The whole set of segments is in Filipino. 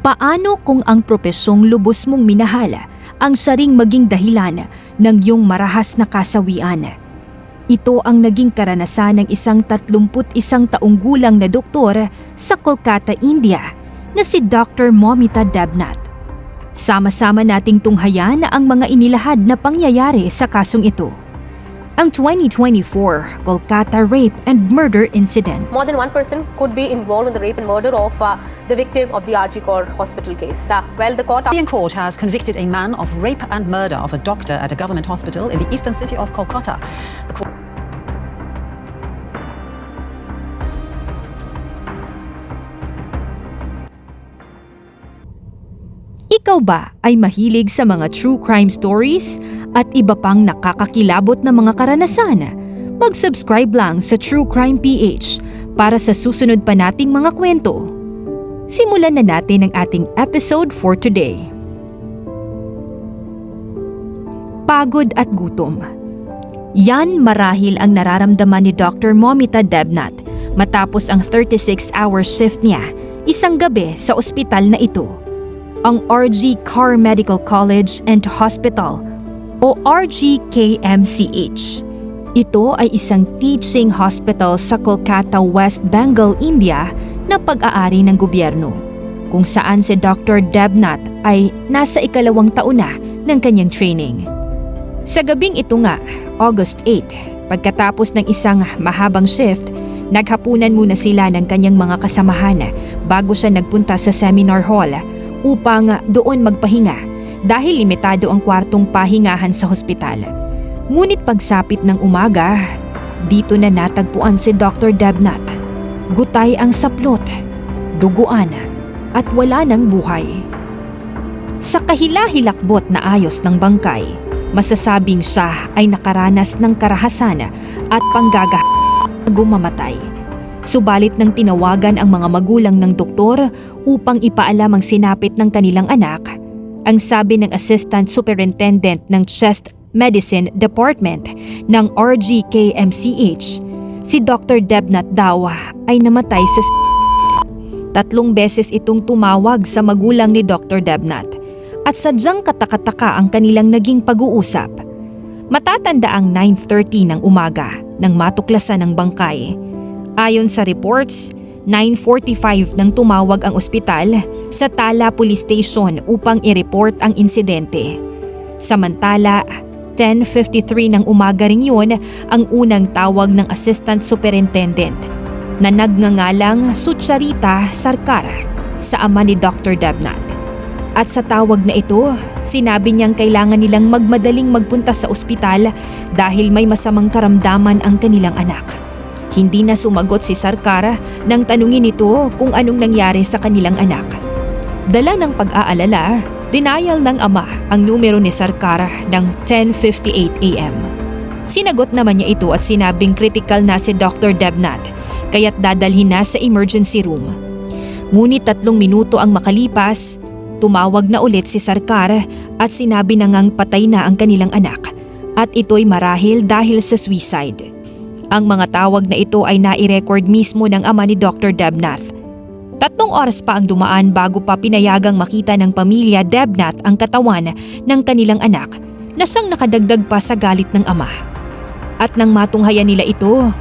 Paano kung ang propesyong lubos mong minahala ang saring maging dahilan ng iyong marahas na kasawian? Ito ang naging karanasan ng isang 31 taong gulang na doktor sa Kolkata, India na si Dr. Momita Debnath. Sama-sama nating tunghayan ang mga inilahad na pangyayari sa kasong ito. Ang 2024 Kolkata Rape and Murder Incident. More than one person could be involved in the rape and murder of the victim of the RG Kar hospital case. The Indian court has convicted a man of rape and murder of a doctor at a government hospital in the eastern city of Kolkata. The court Ikaw ba ay mahilig sa mga true crime stories at iba pang nakakakilabot na mga karanasan? Mag-subscribe lang sa True Crime PH para sa susunod pa nating mga kwento. Simulan na natin ang ating episode for today. Pagod at gutom. Yan marahil ang nararamdaman ni Dr. Momita Debnath matapos ang 36-hour shift niya isang gabi sa ospital na ito. Ang RG Kar Medical College and Hospital o RGKMCH. Ito ay isang teaching hospital sa Kolkata, West Bengal, India na pag-aari ng gobyerno, kung saan si Dr. Debnath ay nasa ikalawang taon na ng kanyang training. Sa gabing ito nga, August 8, pagkatapos ng isang mahabang shift, naghapunan muna sila ng kanyang mga kasamahan bago siya nagpunta sa seminar hall upang doon magpahinga dahil limitado ang kwartong pahingahan sa hospital. Ngunit pagsapit ng umaga, dito na natagpuan si Dr. Debnath. Gutay ang saplot, duguan at wala ng buhay. Sa kahila-hilakbot na ayos ng bangkay, masasabing siya ay nakaranas ng karahasan at gumamatay. Subalit nang tinawagan ang mga magulang ng doktor upang ipaalam ang sinapit ng kanilang anak, ang sabi ng Assistant Superintendent ng Chest Medicine Department ng RGKMCH, si Dr. Debnath daw ay namatay sa 3 beses itong tumawag sa magulang ni Dr. Debnath at sadyang katakataka ang kanilang naging pag-uusap. Matatanda ang 9:30 ng umaga nang matuklasan ng bangkay. Ayon sa reports, 9:45 nang tumawag ang ospital sa Tala Police Station upang i-report ang insidente. Samantala, 10:53 ng umaga ring yun ang unang tawag ng Assistant Superintendent na nagngangalang Sucharita Sarkar sa ama ni Dr. Debnath. At sa tawag na ito, sinabi niyang kailangan nilang magmadaling magpunta sa ospital dahil may masamang karamdaman ang kanilang anak. Hindi na sumagot si Sarkar nang tanungin ito kung anong nangyari sa kanilang anak. Dala ng pag-aalala, denial ng ama ang numero ni Sarkar ng 10:58 AM. Sinagot naman niya ito at sinabing critical na si Dr. Debnath kaya't dadalhin na sa emergency room. Ngunit 3 minuto ang makalipas, tumawag na ulit si Sarkar at sinabi na ngang patay na ang kanilang anak at ito'y marahil dahil sa suicide. Ang mga tawag na ito ay nai-record mismo ng ama ni Dr. Debnath. 3 oras pa ang dumaan bago pa pinayagang makita ng pamilya Debnath ang katawan ng kanilang anak na siyang nakadagdag pa sa galit ng ama. At nang matunghayan nila ito,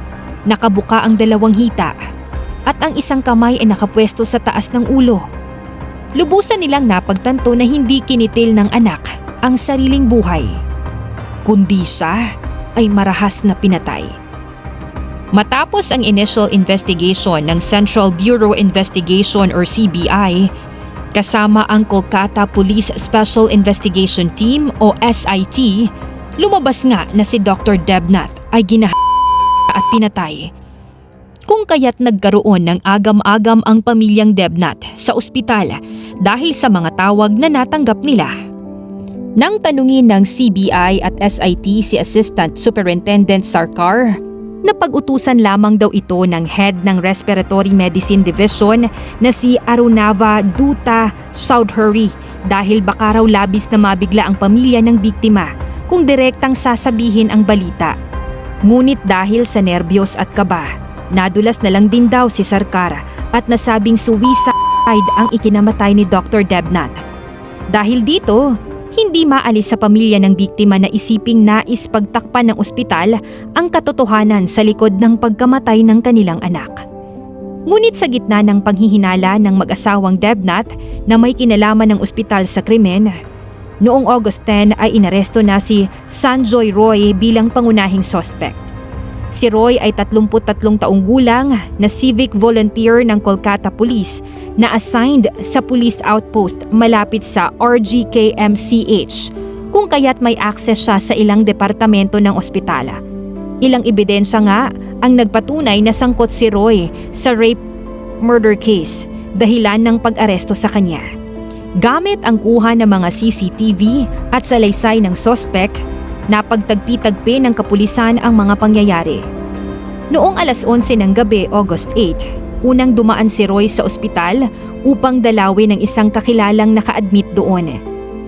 nakabuka ang 2 hita at ang isang kamay ay nakapwesto sa taas ng ulo. Lubusan nilang napagtanto na hindi kinitil ng anak ang sariling buhay, kundi siya ay marahas na pinatay. Matapos ang initial investigation ng Central Bureau Investigation or CBI, kasama ang Kolkata Police Special Investigation Team o SIT, lumabas nga na si Dr. Debnath ay at pinatay. Kung kaya't nagkaroon ng agam-agam ang pamilyang Debnath sa ospital dahil sa mga tawag na natanggap nila. Nang tanungin ng CBI at SIT si Assistant Superintendent Sarkar, napag-utusan lamang daw ito ng head ng Respiratory Medicine Division na si Arunava Dutta Chowdhury dahil baka raw labis na mabigla ang pamilya ng biktima kung direktang sasabihin ang balita. Ngunit dahil sa nerbiyos at kaba, nadulas na lang din daw si Sarkar at nasabing suwisa ang ikinamatay ni Dr. Debnat. Dahil dito, hindi maalis sa pamilya ng biktima na isiping nais pagtakpan ng ospital ang katotohanan sa likod ng pagkamatay ng kanilang anak. Ngunit sa gitna ng panghihinala ng mag-asawang Debnat na may kinalaman ng ospital sa krimen, noong August 10 ay inaresto na si Sanjoy Roy bilang pangunahing suspect. Si Roy ay 33 taong gulang na civic volunteer ng Kolkata Police na assigned sa police outpost malapit sa RGKMCH, kung kaya't may access siya sa ilang departamento ng ospitala. Ilang ebidensya nga ang nagpatunay na sangkot si Roy sa rape murder case, dahilan ng pag-aresto sa kanya. Gamit ang kuha ng mga CCTV at salaysay ng suspect, napagtagpi-tagpi ng kapulisan ang mga pangyayari. Noong alas 11 ng gabi, August 8, unang dumaan si Roy sa ospital upang dalawin ng isang kakilalang naka-admit doon.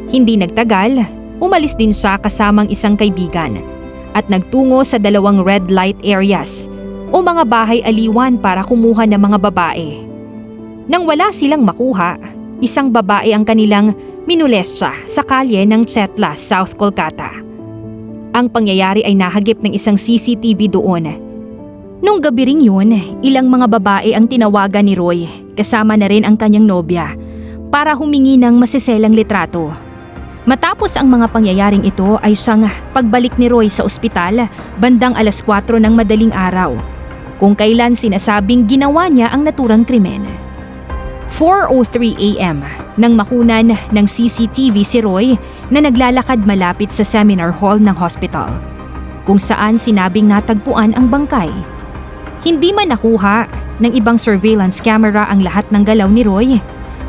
Hindi nagtagal, umalis din siya kasamang isang kaibigan at nagtungo sa dalawang red light areas o mga bahay aliwan para kumuha ng mga babae. Nang wala silang makuha, isang babae ang kanilang minolestya sa kalye ng Chetla, South Kolkata. Ang pangyayari ay nahagip ng isang CCTV doon. Nung gabi ring yun, ilang mga babae ang tinawagan ni Roy, kasama na rin ang kanyang nobya, para humingi ng masiselang litrato. Matapos ang mga pangyayaring ito ay siyang pagbalik ni Roy sa ospital bandang alas 4 ng madaling araw, kung kailan sinasabing ginawa niya ang naturang krimen. 4:03 AM nang makunan ng CCTV si Roy na naglalakad malapit sa seminar hall ng hospital, kung saan sinabing natagpuan ang bangkay. Hindi man nakuha ng ibang surveillance camera ang lahat ng galaw ni Roy.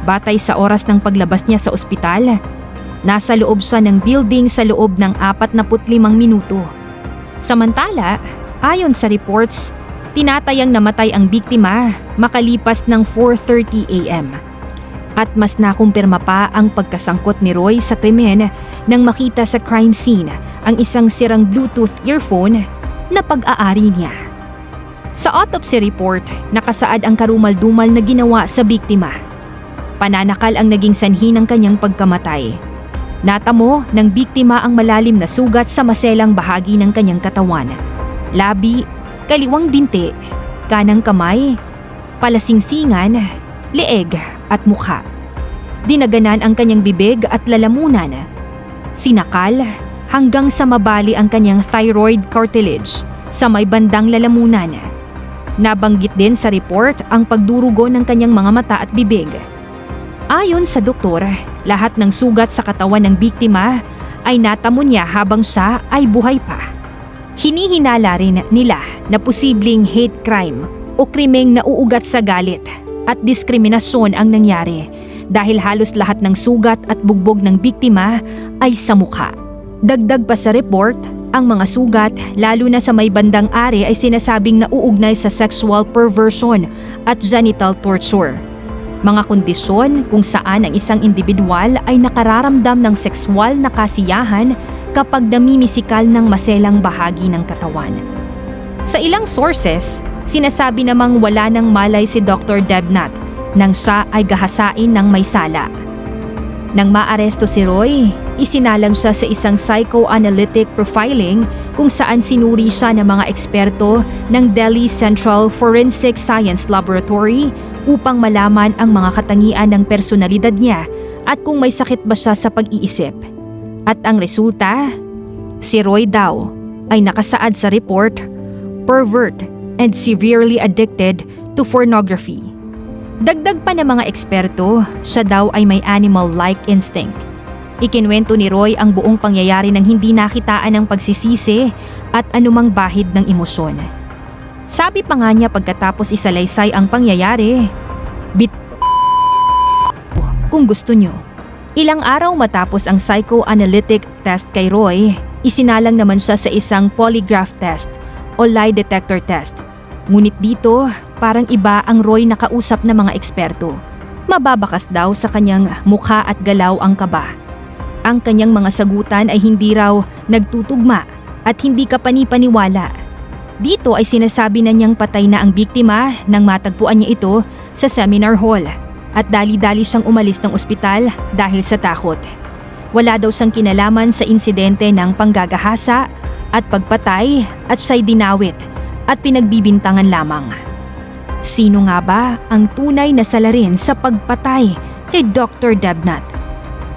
Batay sa oras ng paglabas niya sa ospital, nasa loob siya ng building sa loob ng 45 minuto. Samantala, ayon sa reports, tinatayang namatay ang biktima makalipas ng 4:30 AM. At mas nakumpirma pa ang pagkasangkot ni Roy sa krimen nang makita sa crime scene ang isang sirang Bluetooth earphone na pag-aari niya. Sa autopsy report, nakasaad ang karumal-dumal na ginawa sa biktima. Pananakal ang naging sanhi ng kanyang pagkamatay. Natamo ng biktima ang malalim na sugat sa maselang bahagi ng kanyang katawan. Labi, kaliwang binti, kanang kamay, palasingsingan, leeg at mukha. Dinaganan ang kanyang bibig at lalamunan. Sinakal hanggang sa mabali ang kanyang thyroid cartilage sa may bandang lalamunan. Nabanggit din sa report ang pagdurugo ng kanyang mga mata at bibig. Ayon sa doktor, lahat ng sugat sa katawan ng biktima ay natamo niya habang siya ay buhay pa. Hinihinala rin nila na posibleng hate crime o krimeng nauugat sa galit at diskriminasyon ang nangyari dahil halos lahat ng sugat at bugbog ng biktima ay sa mukha. Dagdag pa sa report, ang mga sugat, lalo na sa may bandang ari, ay sinasabing nauugnay sa sexual perversion at genital torture. Mga kondisyon kung saan ang isang individual ay nakararamdam ng sexual na kasiyahan kapag namimisikal ng maselang bahagi ng katawan. Sa ilang sources, sinasabi namang wala nang malay si Dr. Debnat nang siya ay gahasain ng may sala. Nang maaresto si Roy, isinalang siya sa isang psychoanalytic profiling kung saan sinuri siya ng mga eksperto ng Delhi Central Forensic Science Laboratory upang malaman ang mga katangian ng personalidad niya at kung may sakit ba siya sa pag-iisip. At ang resulta, si Roy daw ay nakasaad sa report, pervert and severely addicted to pornography. Dagdag pa ng mga eksperto, siya daw ay may animal-like instinct. Ikinwento ni Roy ang buong pangyayari nang hindi nakitaan ng pagsisisi at anumang bahid ng emosyon. Sabi pa nga niya pagkatapos isalaysay ang pangyayari, kung gusto nyo. Ilang araw matapos ang psychoanalytic test kay Roy, isinalang naman siya sa isang polygraph test o lie detector test. Ngunit dito, parang iba ang Roy nakausap ng mga eksperto. Mababakas daw sa kanyang mukha at galaw ang kaba. Ang kanyang mga sagutan ay hindi raw nagtutugma at hindi ka panipaniwala. Dito ay sinasabi na niyang patay na ang biktima nang matagpuan niya ito sa seminar hall. at dali-dali siyang umalis ng ospital dahil sa takot. Wala daw siyang kinalaman sa insidente ng panggagahasa at pagpatay at siya'y dinawit at pinagbibintangan lamang. Sino nga ba ang tunay na salarin sa pagpatay kay Dr. Debnat?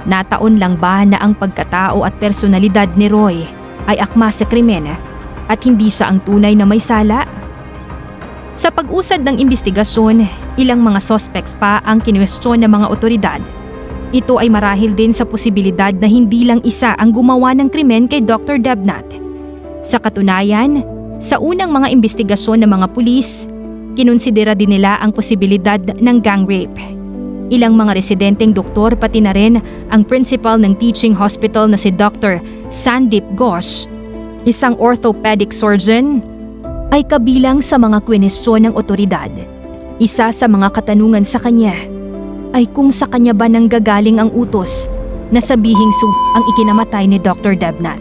Nataon lang ba na ang pagkatao at personalidad ni Roy ay akma sa krimen at hindi siya ang tunay na may sala? Sa pag-usad ng investigasyon, ilang mga suspects pa ang kinwestiyon ng mga otoridad. Ito ay marahil din sa posibilidad na hindi lang isa ang gumawa ng krimen kay Dr. Debnat. Sa katunayan, sa unang mga investigasyon ng mga pulis, kinonsidera din nila ang posibilidad ng gang rape. Ilang mga residenteng doktor pati na rin ang principal ng teaching hospital na si Dr. Sandip Ghosh, isang orthopedic surgeon, ay kabilang sa mga kwenestyon ng otoridad. Isa sa mga katanungan sa kanya ay kung sa kanya ba nanggagaling ang utos na sabihing ang ikinamatay ni Dr. Debnat.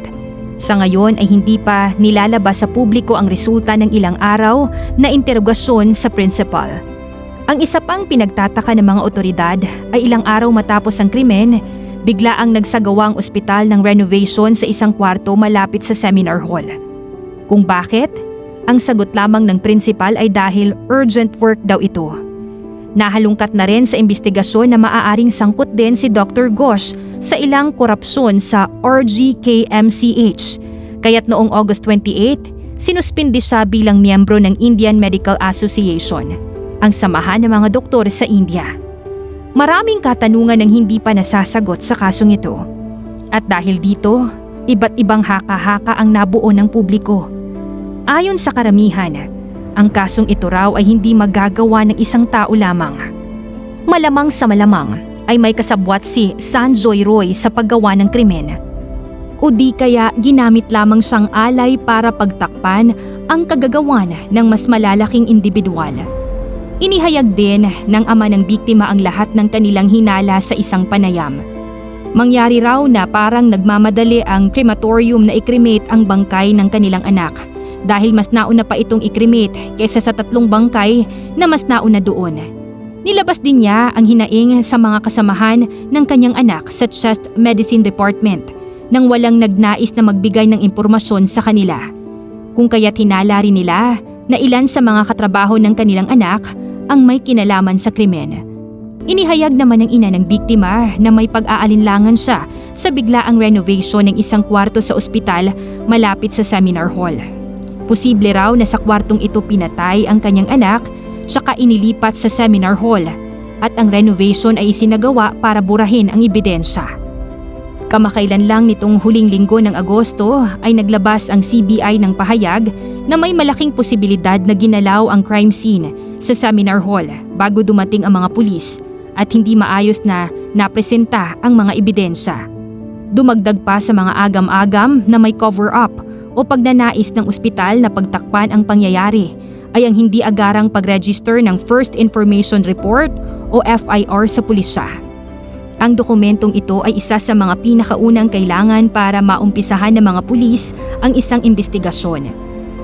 Sa ngayon ay hindi pa nilalabas sa publiko ang resulta ng ilang araw na interogasyon sa principal. Ang isa pang pinagtataka ng mga otoridad ay ilang araw matapos ang krimen, bigla ang nagsagawa ang ospital ng renovation sa isang kwarto malapit sa seminar hall. Kung bakit? Ang sagot lamang ng principal ay dahil urgent work daw ito. Nahalungkat na rin sa investigasyon na maaaring sangkot din si Dr. Ghosh sa ilang korupsyon sa RGKMCH. Kaya't noong August 28, sinuspindi siya bilang miyembro ng Indian Medical Association, ang samahan ng mga doktor sa India. Maraming katanungan ang hindi pa nasasagot sa kasong ito. At dahil dito, iba't ibang haka-haka ang nabuo ng publiko. Ayon sa karamihan, ang kasong ito raw ay hindi magagawa ng isang tao lamang. Malamang sa malamang ay may kasabwat si Sanjoy Roy sa paggawa ng krimen. O di kaya ginamit lamang siyang alay para pagtakpan ang kagagawan ng mas malalaking individual. Inihayag din ng ama ng biktima ang lahat ng kanilang hinala sa isang panayam. Mangyari raw na parang nagmamadali ang crematorium na i-cremate ang bangkay ng kanilang anak dahil mas nauna pa itong i-cremate kaysa sa 3 bangkay na mas nauna doon. Nilabas din niya ang hinaing sa mga kasamahan ng kanyang anak sa chest medicine department nang walang nagnais na magbigay ng impormasyon sa kanila. Kung kaya't hinala rin nila na ilan sa mga katrabaho ng kanilang anak ang may kinalaman sa krimen. Inihayag naman ng ina ng biktima na may pag-aalinlangan siya sa biglaang renovation ng isang kwarto sa ospital malapit sa seminar hall. Posible raw na sa kwartong ito pinatay ang kanyang anak tsaka inilipat sa seminar hall at ang renovation ay isinagawa para burahin ang ebidensya. Kamakailan lang nitong huling linggo ng Agosto ay naglabas ang CBI ng pahayag na may malaking posibilidad na ginalaw ang crime scene sa seminar hall bago dumating ang mga pulis at hindi maayos na napresenta ang mga ebidensya. Dumagdag pa sa mga agam-agam na may cover-up o pagnanais ng ospital na pagtakpan ang pangyayari ay ang hindi agarang pag-register ng First Information Report o FIR sa pulisya. Ang dokumentong ito ay isa sa mga pinakaunang kailangan para maumpisahan ng mga pulis ang isang investigasyon.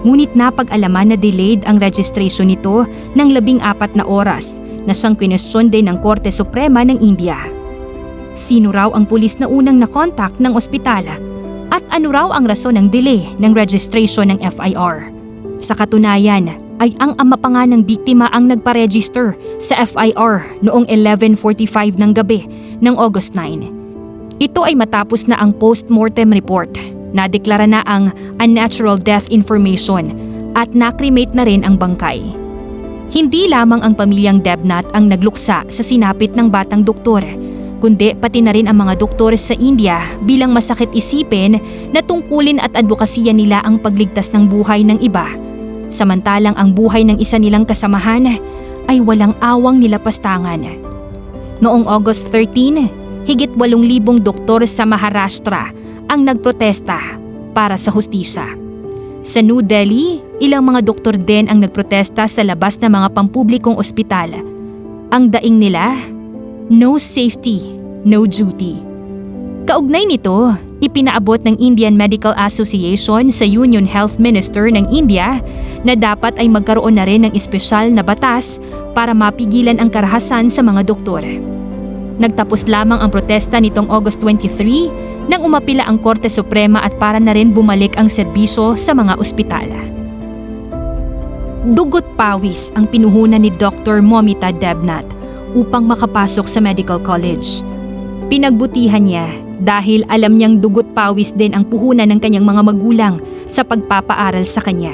Ngunit napag-alaman na delayed ang registration nito ng 14 na oras na siyang kwinestyon din ng Korte Suprema ng India. Sino raw ang pulis na unang nakontak ng ospital? At ano raw ang rason ng delay ng registration ng FIR? Sa katunayan ay ang ama pa nga ng biktima ang nagpa-register sa FIR noong 11:45 ng gabi ng August 9. Ito ay matapos na ang post-mortem report. Nadeklara na ang unnatural death information at nakremate na rin ang bangkay. Hindi lamang ang pamilyang Debnat ang nagluksa sa sinapit ng batang doktor, kundi pati na rin ang mga doktor sa India bilang masakit isipin na tungkulin at advokasya nila ang pagligtas ng buhay ng iba. Samantalang ang buhay ng isa nilang kasamahan ay walang awang nilapastangan. Noong August 13, higit 8,000 doktor sa Maharashtra ang nagprotesta para sa hustisya. Sa New Delhi, ilang mga doktor din ang nagprotesta sa labas ng mga pampublikong ospital. Ang daing nila, no safety, no duty. Kaugnay nito, Ipinaabot ng Indian Medical Association sa Union Health Minister ng India na dapat ay magkaroon na rin ng espesyal na batas para mapigilan ang karahasan sa mga doktor. Nagtapos lamang ang protesta nitong August 23 nang umapila ang Korte Suprema at para na rin bumalik ang serbisyo sa mga ospital. Dugot pawis ang pinuhunan ni Dr. Momita Debnath upang makapasok sa medical college. Pinagbutihan niya dahil alam niyang dugot pawis din ang puhunan ng kanyang mga magulang sa pagpapaaral sa kanya.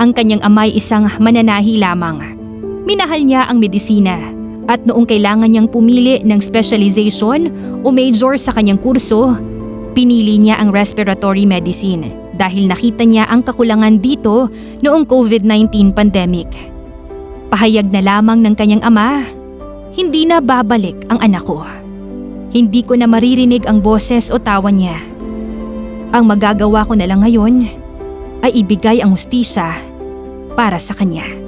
Ang kanyang amay isang mananahi lamang. Minahal niya ang medisina at noong kailangan niyang pumili ng specialization o major sa kanyang kurso, pinili niya ang respiratory medicine dahil nakita niya ang kakulangan dito noong COVID-19 pandemic. Pahayag na lamang ng kanyang ama, hindi na babalik ang anak ko. Hindi ko na maririnig ang boses o tawa niya. Ang magagawa ko na lang ngayon ay ibigay ang hustisya para sa kanya.